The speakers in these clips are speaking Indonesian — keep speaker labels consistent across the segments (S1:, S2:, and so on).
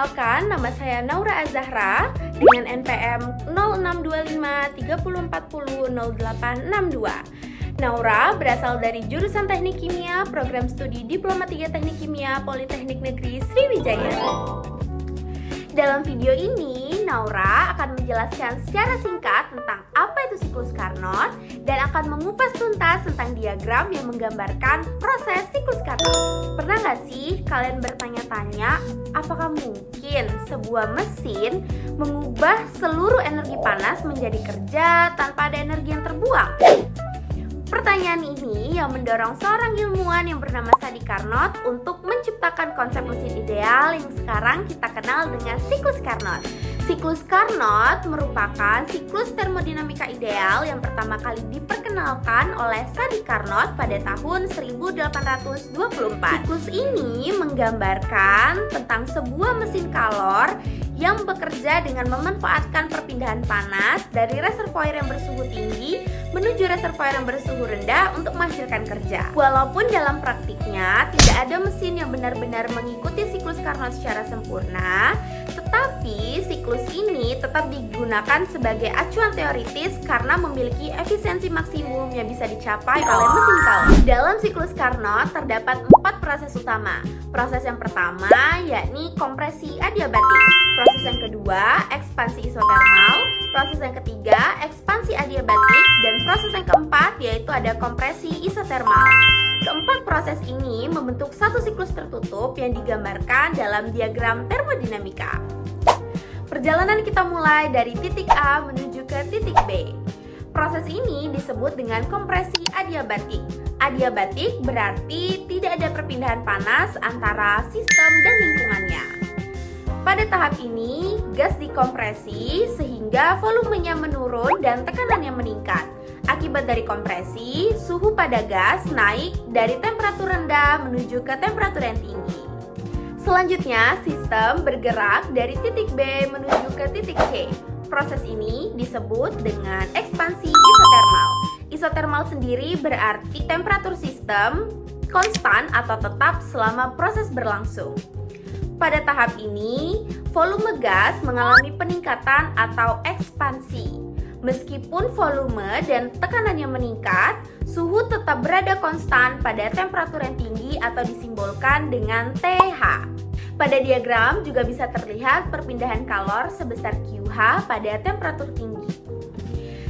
S1: Perkenalkan, nama saya Naura Azahra dengan NPM 0625 3040 0862. Naura berasal dari jurusan Teknik Kimia, program studi Diploma 3 Teknik Kimia, Politeknik Negeri Sriwijaya. Dalam video ini, Naura akan menjelaskan secara singkat tentang apa itu siklus Carnot dan akan mengupas tuntas tentang diagram yang menggambarkan proses siklus Carnot. Pernah nggak sih kalian bertanya-tanya, apakah mungkin sebuah mesin mengubah seluruh energi panas menjadi kerja tanpa ada energi yang terbuang? Pertanyaan ini yang mendorong seorang ilmuwan yang bernama Sadi Carnot untuk menciptakan konsep mesin ideal yang sekarang kita kenal dengan siklus Carnot. Siklus Carnot merupakan siklus termodinamika ideal yang pertama kali diperkenalkan oleh Sadi Carnot pada tahun 1824. Siklus ini menggambarkan tentang sebuah mesin kalor yang bekerja dengan memanfaatkan perpindahan panas dari reservoir yang bersuhu tinggi menuju reservoir yang bersuhu rendah untuk menghasilkan kerja. Walaupun dalam praktiknya tidak ada mesin yang benar-benar mengikuti siklus Carnot secara sempurna, tetapi siklus ini tetap digunakan sebagai acuan teoritis karena memiliki efisiensi maksimum yang bisa dicapai oleh mesin kalor. Dalam siklus Carnot terdapat 4 proses utama. Proses yang pertama yakni kompresi adiabatik. Proses yang kedua, ekspansi isotermal. Proses yang ketiga, ekspansi adiabatik. Dan proses yang keempat yaitu ada kompresi isotermal. Keempat proses ini membentuk satu siklus tertutup yang digambarkan dalam diagram termodinamika. Perjalanan kita mulai dari titik A menuju ke titik B. Proses ini disebut dengan kompresi adiabatik. Adiabatik berarti tidak ada perpindahan panas antara sistem dan lingkungannya. Pada tahap ini, gas dikompresi sehingga volumenya menurun dan tekanannya meningkat. Akibat dari kompresi, suhu pada gas naik dari temperatur rendah menuju ke temperatur yang tinggi. Selanjutnya, sistem bergerak dari titik B menuju ke titik C. Proses ini disebut dengan ekspansi isotermal. Isotermal sendiri berarti temperatur sistem konstan atau tetap selama proses berlangsung. Pada tahap ini, volume gas mengalami peningkatan atau ekspansi. Meskipun volume dan tekanannya meningkat, suhu tetap berada konstan pada temperatur yang tinggi atau disimbolkan dengan TH. Pada diagram juga bisa terlihat perpindahan kalor sebesar QH pada temperatur tinggi.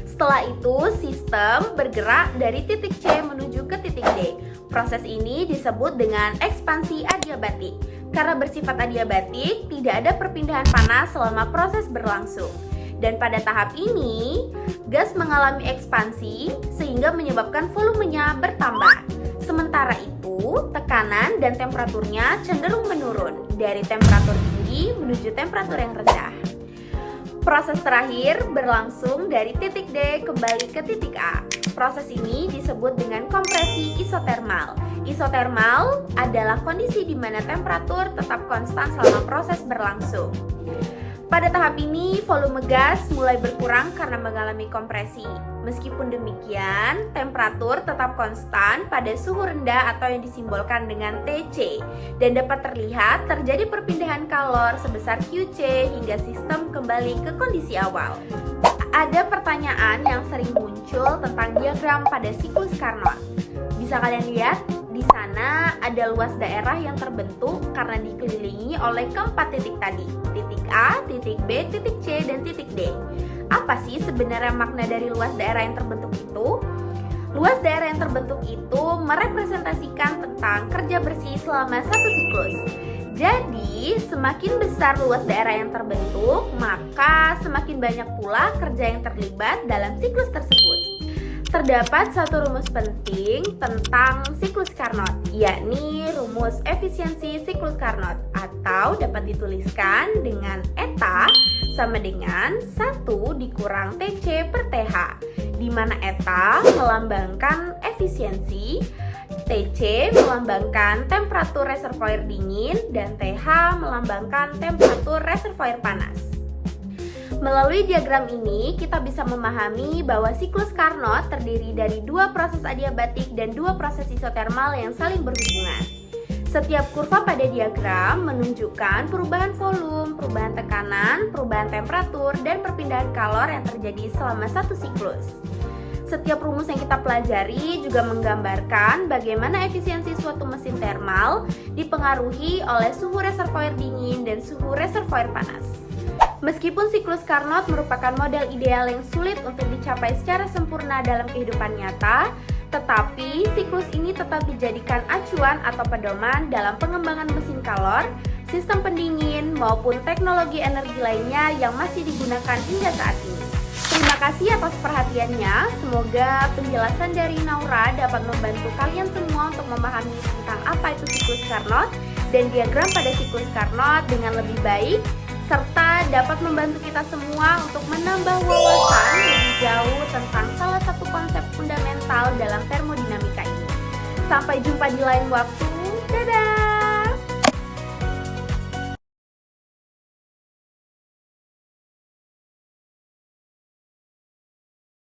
S1: Setelah itu, sistem bergerak dari titik C menuju ke titik D. Proses ini disebut dengan ekspansi adiabatik. Karena bersifat adiabatik, tidak ada perpindahan panas selama proses berlangsung. Dan pada tahap ini, gas mengalami ekspansi sehingga menyebabkan volumenya bertambah. Sementara itu, tekanan dan temperaturnya cenderung menurun dari temperatur tinggi menuju temperatur yang rendah. Proses terakhir berlangsung dari titik D kembali ke titik A. Proses ini disebut dengan kompresi isotermal. Isotermal adalah kondisi di mana temperatur tetap konstan selama proses berlangsung. Pada tahap ini, volume gas mulai berkurang karena mengalami kompresi. Meskipun demikian, temperatur tetap konstan pada suhu rendah atau yang disimbolkan dengan TC dan dapat terlihat terjadi perpindahan kalor sebesar QC hingga sistem kembali ke kondisi awal. Ada pertanyaan yang sering muncul tentang diagram pada siklus Carnot. Bisa kalian lihat, di sana ada luas daerah yang terbentuk karena dikelilingi oleh keempat titik tadi, titik A, titik B, titik C, dan titik D. Apa sih sebenarnya makna dari luas daerah yang terbentuk itu? Luas daerah yang terbentuk itu merepresentasikan tentang kerja bersih selama satu siklus. Jadi, semakin besar luas daerah yang terbentuk, maka semakin banyak pula kerja yang terlibat dalam siklus tersebut. Terdapat satu rumus penting tentang siklus Carnot, yakni rumus efisiensi siklus Carnot, atau dapat dituliskan dengan eta sama dengan 1 dikurang TC per TH, di mana eta melambangkan efisiensi, TC melambangkan temperatur reservoir dingin, dan TH melambangkan temperatur reservoir panas. Melalui diagram ini, kita bisa memahami bahwa siklus Carnot terdiri dari 2 proses adiabatik dan 2 proses isotermal yang saling berhubungan. Setiap kurva pada diagram menunjukkan perubahan volume, perubahan tekanan, perubahan temperatur, dan perpindahan kalor yang terjadi selama satu siklus. Setiap rumus yang kita pelajari juga menggambarkan bagaimana efisiensi suatu mesin termal dipengaruhi oleh suhu reservoir dingin dan suhu reservoir panas. Meskipun siklus Carnot merupakan model ideal yang sulit untuk dicapai secara sempurna dalam kehidupan nyata, tetapi siklus ini tetap dijadikan acuan atau pedoman dalam pengembangan mesin kalor, sistem pendingin, maupun teknologi energi lainnya yang masih digunakan hingga saat ini. Terima kasih atas perhatiannya. Semoga penjelasan dari Naura dapat membantu kalian semua untuk memahami tentang apa itu siklus Carnot dan diagram pada siklus Carnot dengan lebih baik, serta dapat membantu kita semua untuk menambah wawasan lebih jauh tentang salah satu konsep fundamental dalam termodinamika ini. Sampai jumpa di lain waktu. Dadah!